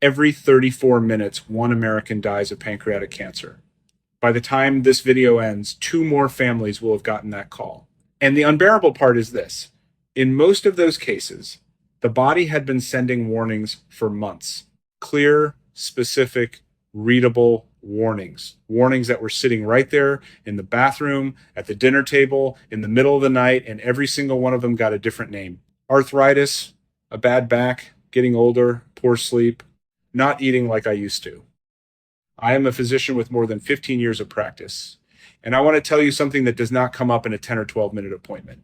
Every 34 minutes, one American dies of pancreatic cancer. By the time this video ends, two more families will have gotten that call. And the unbearable part is this. In most of those cases, the body had been sending warnings for months. Clear, specific, readable warnings. Warnings that were sitting right there in the bathroom, at the dinner table, in the middle of the night, and every single one of them got a different name. Arthritis, a bad back, getting older, poor sleep, not eating like I used to. I am a physician with more than 15 years of practice, and I want to tell you something that does not come up in a 10 or 12-minute appointment.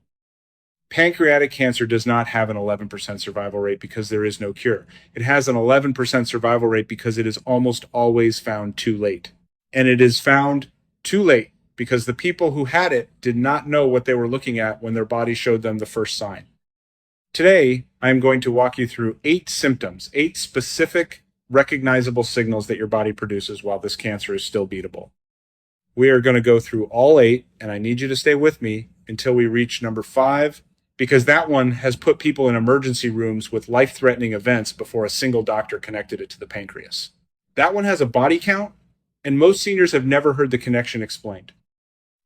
Pancreatic cancer does not have an 11% survival rate because there is no cure. It has an 11% survival rate because it is almost always found too late. And it is found too late because the people who had it did not know what they were looking at when their body showed them the first sign. Today, I am going to walk you through 8 symptoms, 8 specific recognizable signals that your body produces while this cancer is still beatable. We are going to go through all 8, and I need you to stay with me until we reach number 5, because that one has put people in emergency rooms with life-threatening events before a single doctor connected it to the pancreas. That one has a body count, and most seniors have never heard the connection explained.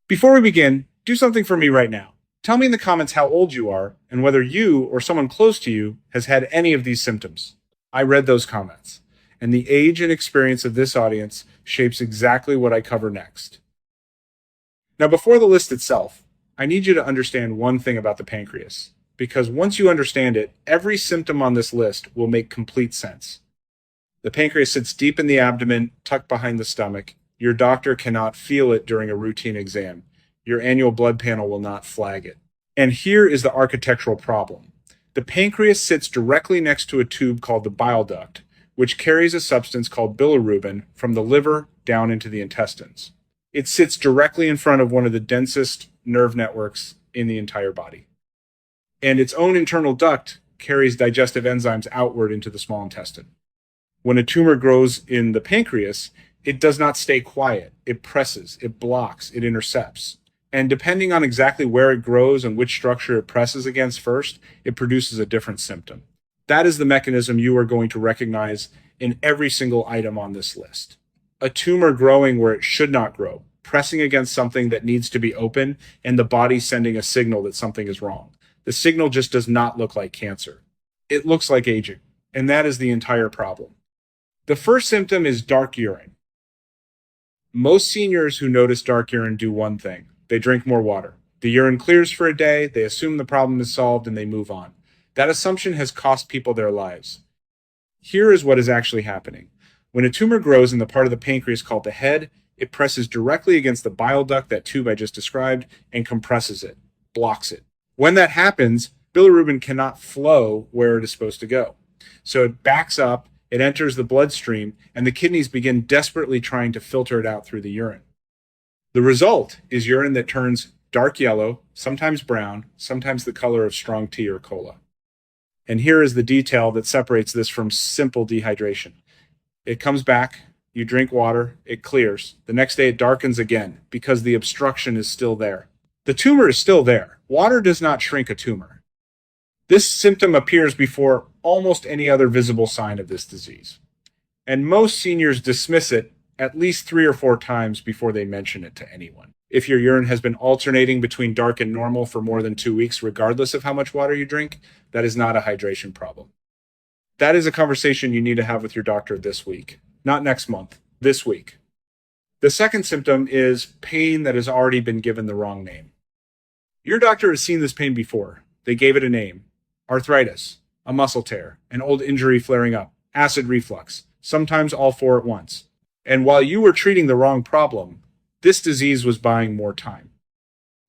Before we begin, do something for me right now. Tell me in the comments how old you are and whether you or someone close to you has had any of these symptoms. I read those comments, and the age and experience of this audience shapes exactly what I cover next. Now, before the list itself, I need you to understand one thing about the pancreas, because once you understand it, every symptom on this list will make complete sense. The pancreas sits deep in the abdomen, tucked behind the stomach. Your doctor cannot feel it during a routine exam. Your annual blood panel will not flag it. And here is the architectural problem. The pancreas sits directly next to a tube called the bile duct, which carries a substance called bilirubin from the liver down into the intestines. It sits directly in front of one of the densest nerve networks in the entire body. And its own internal duct carries digestive enzymes outward into the small intestine. When a tumor grows in the pancreas, it does not stay quiet. It presses, it blocks, it intercepts. And depending on exactly where it grows and which structure it presses against first, it produces a different symptom. That is the mechanism you are going to recognize in every single item on this list. A tumor growing where it should not grow, pressing against something that needs to be open, and the body sending a signal that something is wrong. The signal just does not look like cancer. It looks like aging, and that is the entire problem. The first symptom is dark urine. Most seniors who notice dark urine do one thing. They drink more water. The urine clears for a day, they assume the problem is solved, and they move on. That assumption has cost people their lives. Here is what is actually happening. When a tumor grows in the part of the pancreas called the head, it presses directly against the bile duct, that tube I just described, and compresses it, blocks it. When that happens, bilirubin cannot flow where it is supposed to go. So it backs up, it enters the bloodstream, and the kidneys begin desperately trying to filter it out through the urine. The result is urine that turns dark yellow, sometimes brown, sometimes the color of strong tea or cola. And here is the detail that separates this from simple dehydration. It comes back, you drink water, it clears. The next day it darkens again because the obstruction is still there. The tumor is still there. Water does not shrink a tumor. This symptom appears before almost any other visible sign of this disease. And most seniors dismiss it at least 3 or 4 times before they mention it to anyone. If your urine has been alternating between dark and normal for more than 2 weeks, regardless of how much water you drink, that is not a hydration problem. That is a conversation you need to have with your doctor this week, not next month, this week. The second symptom is pain that has already been given the wrong name. Your doctor has seen this pain before. They gave it a name: arthritis, a muscle tear, an old injury flaring up, acid reflux, sometimes all 4 at once. And while you were treating the wrong problem, this disease was buying more time.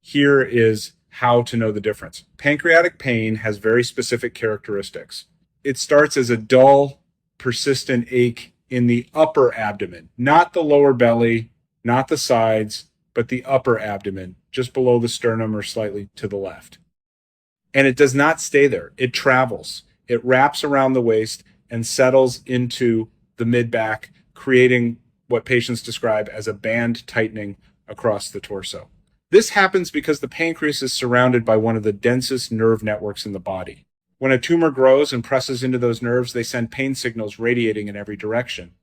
Here is how to know the difference. Pancreatic pain has very specific characteristics. It starts as a dull, persistent ache in the upper abdomen, not the lower belly, not the sides, but the upper abdomen, just below the sternum or slightly to the left. And it does not stay there. It travels. It wraps around the waist and settles into the mid-back, creating what patients describe as a band tightening across the torso. This happens because the pancreas is surrounded by one of the densest nerve networks in the body. When a tumor grows and presses into those nerves, they send pain signals radiating in every direction.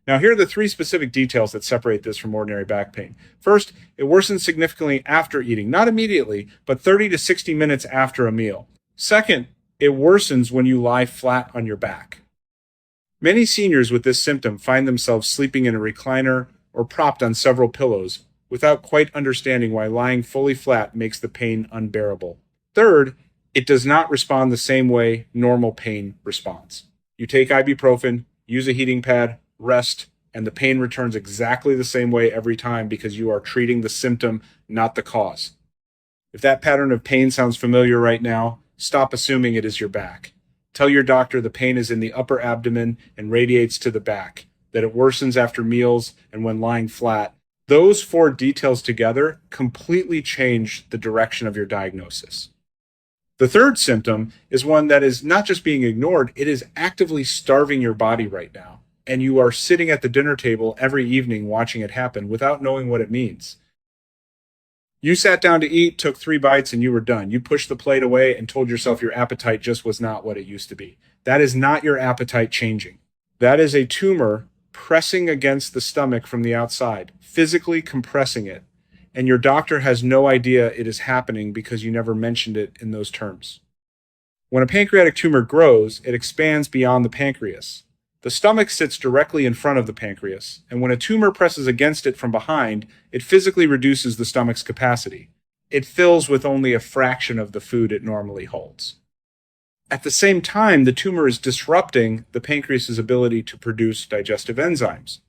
Now, here are the three specific details that separate this from ordinary back pain. First, it worsens significantly after eating, not immediately, but 30 to 60 minutes after a meal. Second, it worsens when you lie flat on your back. Many seniors with this symptom find themselves sleeping in a recliner or propped on several pillows without quite understanding why lying fully flat makes the pain unbearable. Third, it does not respond the same way normal pain responds. You take ibuprofen, use a heating pad, rest, and the pain returns exactly the same way every time because you are treating the symptom, not the cause. If that pattern of pain sounds familiar right now, stop assuming it is your back. Tell your doctor the pain is in the upper abdomen and radiates to the back, that it worsens after meals and when lying flat. Those four details together completely change the direction of your diagnosis. The third symptom is one that is not just being ignored, it is actively starving your body right now. And you are sitting at the dinner table every evening watching it happen without knowing what it means. You sat down to eat, took 3 bites, and you were done. You pushed the plate away and told yourself your appetite just was not what it used to be. That is not your appetite changing. That is a tumor pressing against the stomach from the outside, physically compressing it. And your doctor has no idea it is happening because you never mentioned it in those terms. When a pancreatic tumor grows, it expands beyond the pancreas. The stomach sits directly in front of the pancreas, and when a tumor presses against it from behind, it physically reduces the stomach's capacity. It fills with only a fraction of the food it normally holds. At the same time, the tumor is disrupting the pancreas's ability to produce digestive enzymes.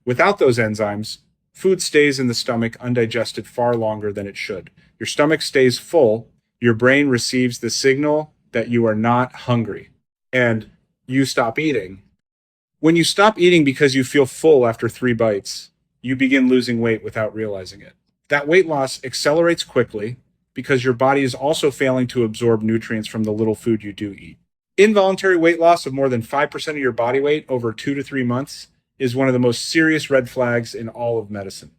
Without those enzymes, food stays in the stomach undigested far longer than it should. Your stomach stays full, your brain receives the signal that you are not hungry, and you stop eating. When you stop eating because you feel full after 3 bites, you begin losing weight without realizing it. That weight loss accelerates quickly because your body is also failing to absorb nutrients from the little food you do eat. Involuntary weight loss of more than 5% of your body weight over 2 to 3 months is one of the most serious red flags in all of medicine.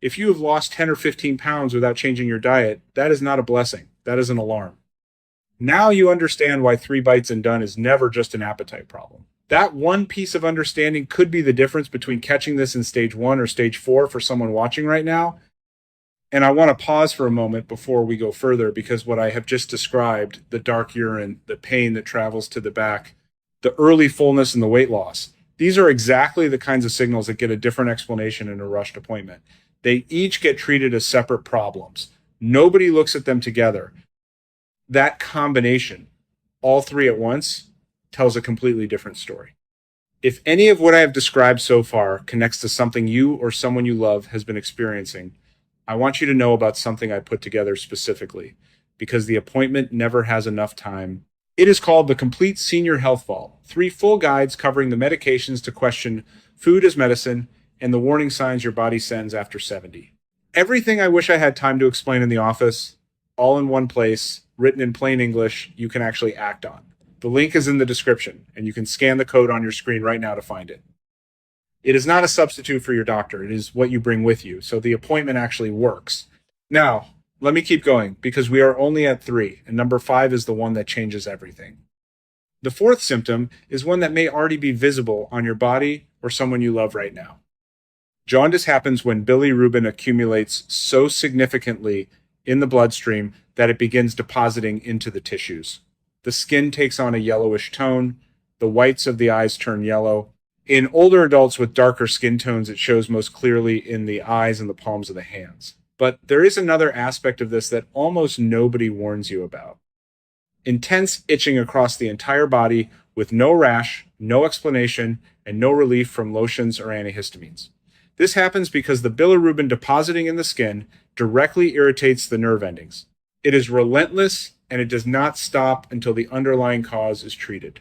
If you have lost 10 or 15 pounds without changing your diet, that is not a blessing. That is an alarm. Now you understand why 3 bites and done is never just an appetite problem. That one piece of understanding could be the difference between catching this in stage 1 or stage 4 for someone watching right now. And I want to pause for a moment before we go further because what I have just described, the dark urine, the pain that travels to the back, the early fullness and the weight loss, these are exactly the kinds of signals that get a different explanation in a rushed appointment. They each get treated as separate problems. Nobody looks at them together. That combination, all 3 at once, tells a completely different story. If any of what I have described so far connects to something you or someone you love has been experiencing, I want you to know about something I put together specifically, because the appointment never has enough time. It is called the Complete Senior Health Vault, 3 full guides covering the medications to question food as medicine and the warning signs your body sends after 70. Everything I wish I had time to explain in the office, all in one place, written in plain English, you can actually act on. The link is in the description, and you can scan the code on your screen right now to find it. It is not a substitute for your doctor. It is what you bring with you, so the appointment actually works. Now, let me keep going, because we are only at 3, and number 5 is the one that changes everything. The 4th symptom is one that may already be visible on your body or someone you love right now. Jaundice happens when bilirubin accumulates so significantly in the bloodstream that it begins depositing into the tissues. The skin takes on a yellowish tone, the whites of the eyes turn yellow. In older adults with darker skin tones, it shows most clearly in the eyes and the palms of the hands. But there is another aspect of this that almost nobody warns you about. Intense itching across the entire body with no rash, no explanation, and no relief from lotions or antihistamines. This happens because the bilirubin depositing in the skin directly irritates the nerve endings. It is relentless, and it does not stop until the underlying cause is treated.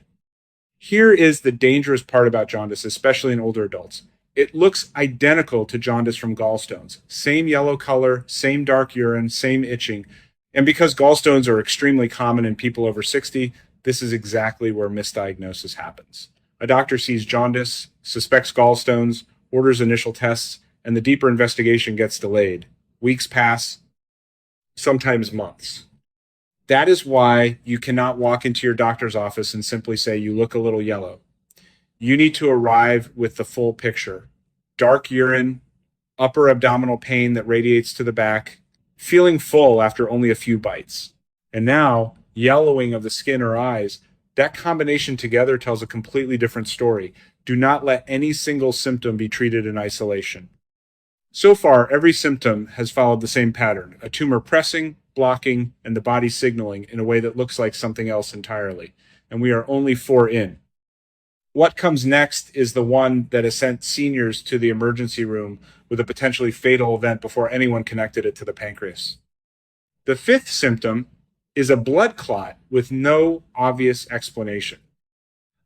Here is the dangerous part about jaundice, especially in older adults. It looks identical to jaundice from gallstones. Same yellow color, same dark urine, same itching. And because gallstones are extremely common in people over 60, this is exactly where misdiagnosis happens. A doctor sees jaundice, suspects gallstones, orders initial tests, and the deeper investigation gets delayed. Weeks pass, sometimes months. That is why you cannot walk into your doctor's office and simply say, you look a little yellow. You need to arrive with the full picture. Dark urine, upper abdominal pain that radiates to the back, feeling full after only a few bites. And now, yellowing of the skin or eyes. That combination together tells a completely different story. Do not let any single symptom be treated in isolation. So far, every symptom has followed the same pattern: a tumor pressing, blocking, and the body signaling in a way that looks like something else entirely. And we are only 4 in. What comes next is the one that has sent seniors to the emergency room with a potentially fatal event before anyone connected it to the pancreas. The 5th symptom is a blood clot with no obvious explanation.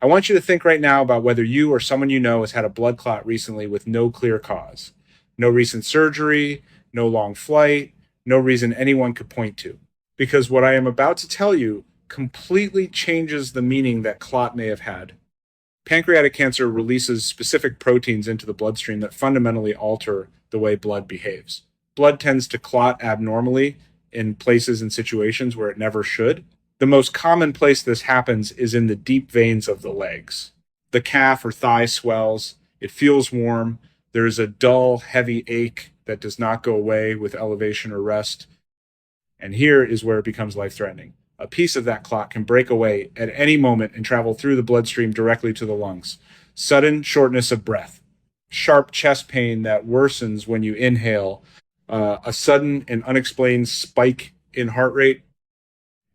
I want you to think right now about whether you or someone you know has had a blood clot recently with no clear cause. No recent surgery, no long flight, no reason anyone could point to. Because what I am about to tell you completely changes the meaning that clot may have had. Pancreatic cancer releases specific proteins into the bloodstream that fundamentally alter the way blood behaves. Blood tends to clot abnormally in places and situations where it never should. The most common place this happens is in the deep veins of the legs. The calf or thigh swells, it feels warm, there is a dull, heavy ache that does not go away with elevation or rest. And here is where it becomes life-threatening. A piece of that clot can break away at any moment and travel through the bloodstream directly to the lungs. Sudden shortness of breath, sharp chest pain that worsens when you inhale, a sudden and unexplained spike in heart rate.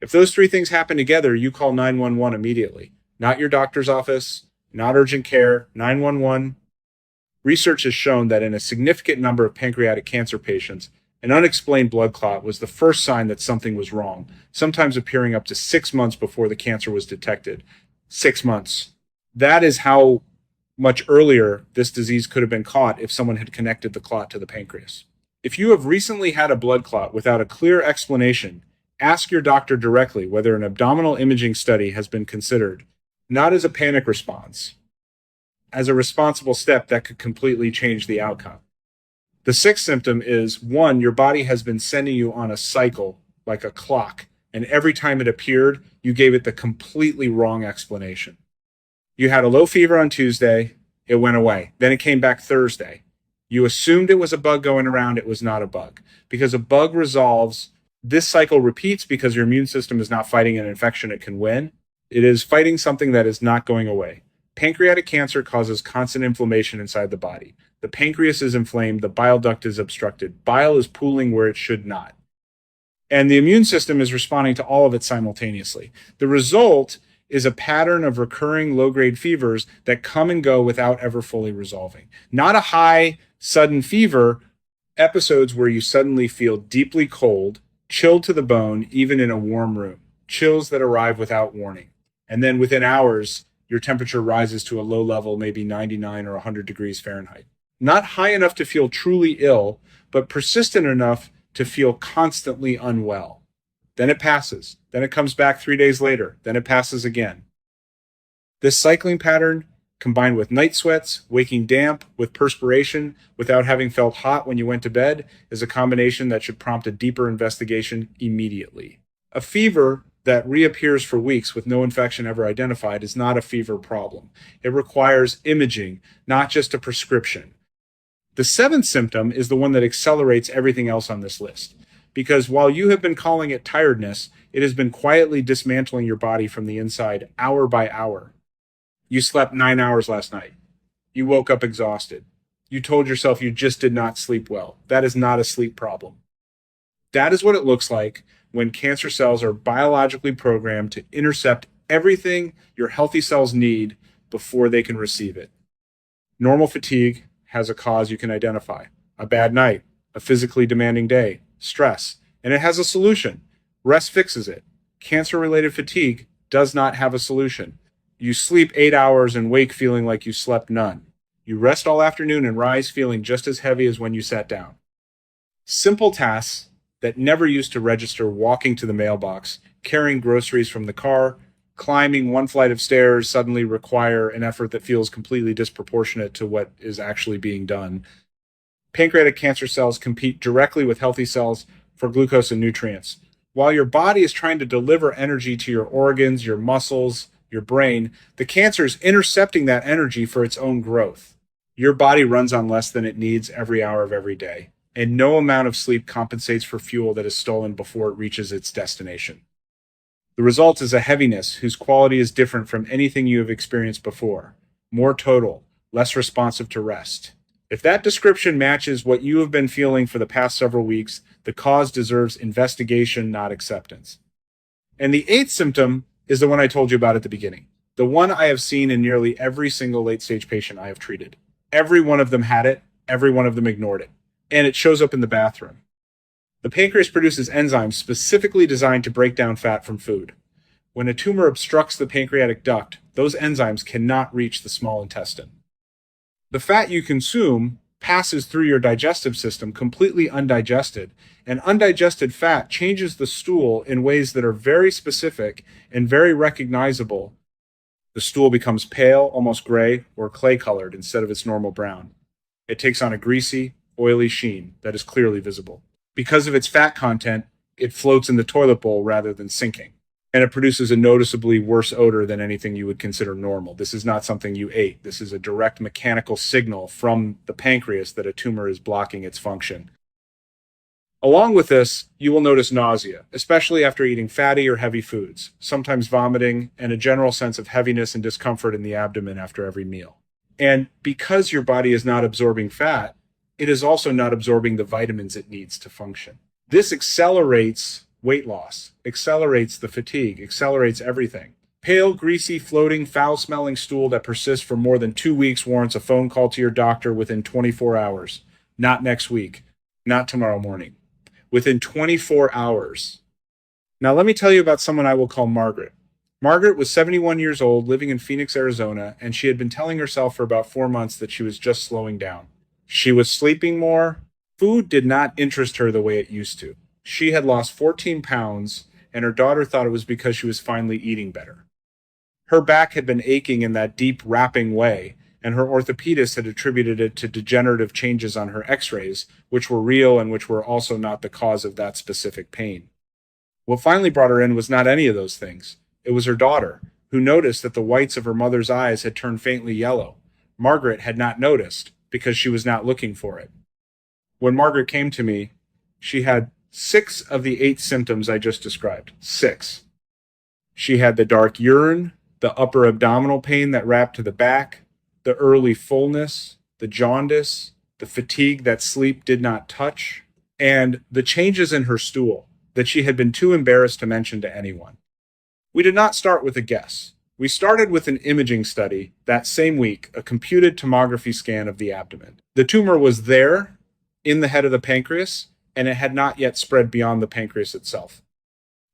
If those 3 things happen together, you call 911 immediately. Not your doctor's office, not urgent care, 911. Research has shown that in a significant number of pancreatic cancer patients, an unexplained blood clot was the first sign that something was wrong, sometimes appearing up to 6 months before the cancer was detected. 6 months. That is how much earlier this disease could have been caught if someone had connected the clot to the pancreas. If you have recently had a blood clot without a clear explanation, ask your doctor directly whether an abdominal imaging study has been considered, not as a panic response, as a responsible step that could completely change the outcome. The 6th symptom is, 1, your body has been sending you on a cycle, like a clock, and every time it appeared, you gave it the completely wrong explanation. You had a low fever on Tuesday, it went away. Then it came back Thursday. You assumed it was a bug going around, it was not a bug. Because a bug resolves, this cycle repeats because your immune system is not fighting an infection it can win. It is fighting something that is not going away. Pancreatic cancer causes constant inflammation inside the body. The pancreas is inflamed, the bile duct is obstructed, bile is pooling where it should not. And the immune system is responding to all of it simultaneously. The result is a pattern of recurring low-grade fevers that come and go without ever fully resolving. Not a high, sudden fever, episodes where you suddenly feel deeply cold, chilled to the bone, even in a warm room. Chills that arrive without warning. And then within hours, your temperature rises to a low level, maybe 99 or 100 degrees Fahrenheit. Not high enough to feel truly ill, but persistent enough to feel constantly unwell. Then it passes. Then it comes back 3 days later. Then it passes again. This cycling pattern, combined with night sweats, waking damp, with perspiration, without having felt hot when you went to bed, is a combination that should prompt a deeper investigation immediately. A fever that reappears for weeks with no infection ever identified is not a fever problem. It requires imaging, not just a prescription. The 7th symptom is the one that accelerates everything else on this list. Because while you have been calling it tiredness, it has been quietly dismantling your body from the inside, hour by hour. You slept 9 hours last night. You woke up exhausted. You told yourself you just did not sleep well. That is not a sleep problem. That is what it looks like when cancer cells are biologically programmed to intercept everything your healthy cells need before they can receive it. Normal fatigue has a cause you can identify: a bad night, a physically demanding day, stress, and it has a solution. Rest fixes it. Cancer-related fatigue does not have a solution. You sleep 8 hours and wake feeling like you slept none. You rest all afternoon and rise feeling just as heavy as when you sat down. Simple tasks that never used to register: walking to the mailbox, carrying groceries from the car, climbing one flight of stairs, suddenly require an effort that feels completely disproportionate to what is actually being done. Pancreatic cancer cells compete directly with healthy cells for glucose and nutrients. While your body is trying to deliver energy to your organs, your muscles, your brain, the cancer is intercepting that energy for its own growth. Your body runs on less than it needs every hour of every day, and no amount of sleep compensates for fuel that is stolen before it reaches its destination. The result is a heaviness whose quality is different from anything you have experienced before, more total, less responsive to rest. If that description matches what you have been feeling for the past several weeks, the cause deserves investigation, not acceptance. And the eighth symptom is the one I told you about at the beginning, the one I have seen in nearly every single late-stage patient I have treated. Every one of them had it, every one of them ignored it, and it shows up in the bathroom. The pancreas produces enzymes specifically designed to break down fat from food. When a tumor obstructs the pancreatic duct, those enzymes cannot reach the small intestine. The fat you consume passes through your digestive system completely undigested, and undigested fat changes the stool in ways that are very specific and very recognizable. The stool becomes pale, almost gray, or clay-colored instead of its normal brown. It takes on a greasy, oily sheen that is clearly visible. Because of its fat content, it floats in the toilet bowl rather than sinking, and it produces a noticeably worse odor than anything you would consider normal. This is not something you ate. This is a direct mechanical signal from the pancreas that a tumor is blocking its function. Along with this, you will notice nausea, especially after eating fatty or heavy foods, sometimes vomiting, and a general sense of heaviness and discomfort in the abdomen after every meal. And because your body is not absorbing fat, it is also not absorbing the vitamins it needs to function. This accelerates weight loss, accelerates the fatigue, accelerates everything. Pale, greasy, floating, foul-smelling stool that persists for more than 2 weeks warrants a phone call to your doctor within 24 hours. Not next week, not tomorrow morning. Within 24 hours. Now let me tell you about someone I will call Margaret. Margaret was 71 years old, living in Phoenix, Arizona, and she had been telling herself for about 4 months that she was just slowing down. She was sleeping more. Food did not interest her the way it used to. She had lost 14 pounds, and her daughter thought it was because she was finally eating better. Her back had been aching in that deep, wrapping way, and her orthopedist had attributed it to degenerative changes on her x-rays, which were real and which were also not the cause of that specific pain. What finally brought her in was not any of those things. It was her daughter, who noticed that the whites of her mother's eyes had turned faintly yellow. Margaret had not noticed, because she was not looking for it. When Margaret came to me, she had 6 of the 8 symptoms I just described. 6. She had the dark urine, the upper abdominal pain that wrapped to the back, the early fullness, the jaundice, the fatigue that sleep did not touch, and the changes in her stool that she had been too embarrassed to mention to anyone. We did not start with a guess. We started with an imaging study that same week, a computed tomography scan of the abdomen. The tumor was there in the head of the pancreas, and it had not yet spread beyond the pancreas itself.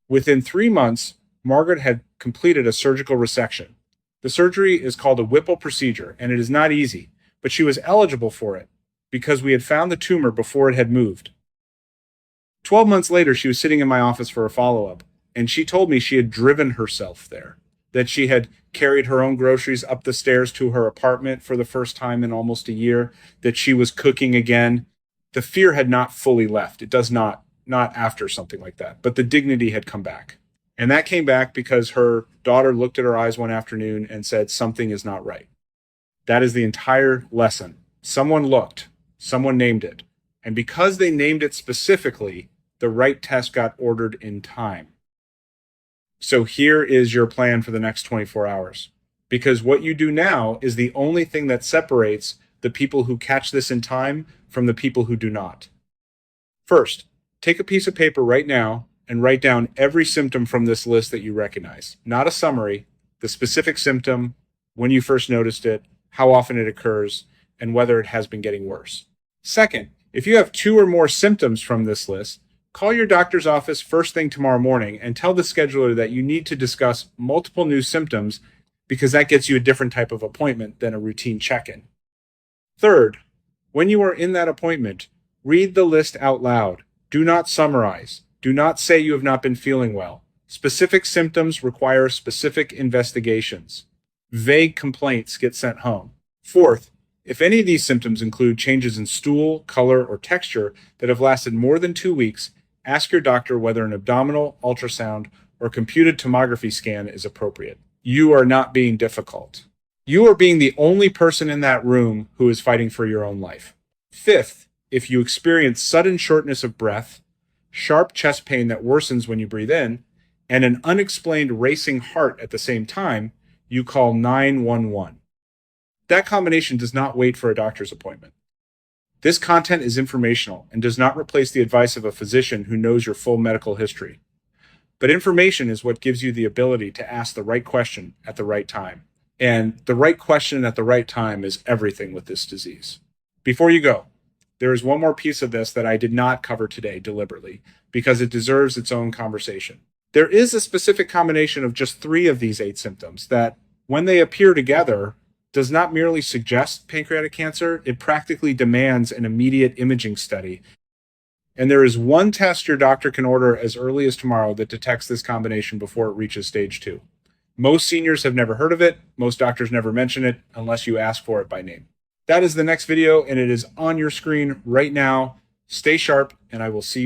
Within 3 months, Margaret had completed a surgical resection. The surgery is called a Whipple procedure, and it is not easy, but she was eligible for it because we had found the tumor before it had moved. 12 months later, she was sitting in my office for a follow-up, and she told me she had driven herself there, that she had carried her own groceries up the stairs to her apartment for the first time in almost a year, that she was cooking again. The fear had not fully left. It does not after something like that, but the dignity had come back. And that came back because her daughter looked at her eyes one afternoon and said, something is not right. That is the entire lesson. Someone looked, someone named it. And because they named it specifically, the right test got ordered in time. So here is your plan for the next 24 hours. Because what you do now is the only thing that separates the people who catch this in time from the people who do not. First, take a piece of paper right now and write down every symptom from this list that you recognize. Not a summary, the specific symptom, when you first noticed it, how often it occurs, and whether it has been getting worse. Second, if you have 2 or more symptoms from this list, call your doctor's office first thing tomorrow morning and tell the scheduler that you need to discuss multiple new symptoms because that gets you a different type of appointment than a routine check-in. Third, when you are in that appointment, read the list out loud. Do not summarize. Do not say you have not been feeling well. Specific symptoms require specific investigations. Vague complaints get sent home. Fourth, if any of these symptoms include changes in stool, color, or texture that have lasted more than 2 weeks, ask your doctor whether an abdominal, ultrasound, or computed tomography scan is appropriate. You are not being difficult. You are being the only person in that room who is fighting for your own life. Fifth, if you experience sudden shortness of breath, sharp chest pain that worsens when you breathe in, and an unexplained racing heart at the same time, you call 911. That combination does not wait for a doctor's appointment. This content is informational and does not replace the advice of a physician who knows your full medical history. But information is what gives you the ability to ask the right question at the right time. And the right question at the right time is everything with this disease. Before you go, there is one more piece of this that I did not cover today deliberately because it deserves its own conversation. There is a specific combination of just 3 of these 8 symptoms that, when they appear together, does not merely suggest pancreatic cancer, it practically demands an immediate imaging study. And there is one test your doctor can order as early as tomorrow that detects this combination before it reaches stage 2. Most seniors have never heard of it. Most doctors never mention it unless you ask for it by name. That is the next video, and it is on your screen right now. Stay sharp, and I will see you.